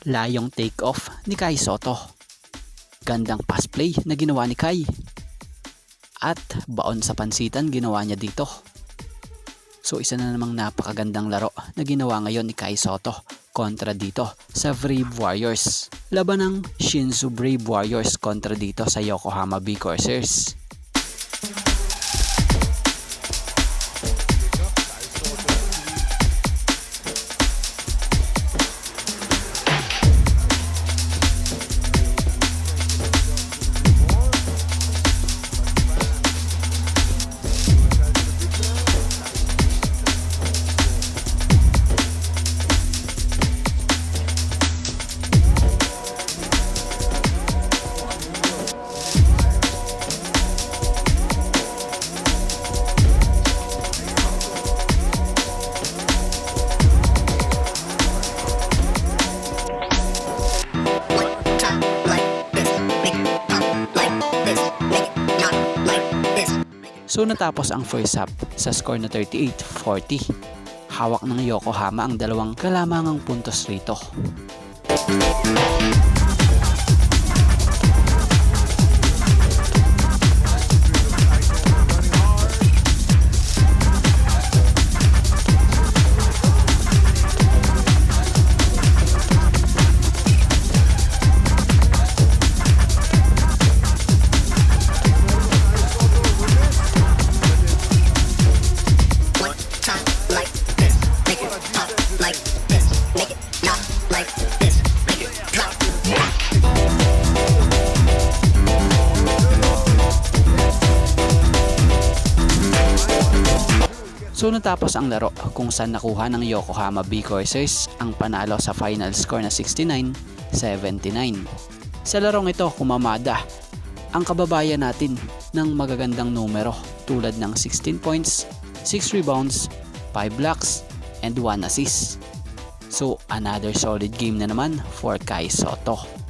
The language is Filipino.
Layong take-off ni Kai Sotto. Gandang pass play na ginawa ni Kai. At baon sa pansitan ginawa niya dito. So isa na namang napakagandang laro na ginawa ngayon ni Kai Sotto kontra dito sa Brave Warriors. Laban ng Shinsu Brave Warriors kontra dito sa Yokohama B Corsairs. So natapos ang first half sa score na 38-40. Hawak ng Yokohama ang dalawang kalamangang puntos rito. So natapos ang laro kung saan nakuha ng Yokohama B Corsairs ang panalo sa final score na 69-79. Sa larong ito kumamada ang kababayan natin ng magagandang numero tulad ng 16 points, 6 rebounds, 5 blocks, and 1 assist. So another solid game na naman for Kai Sotto.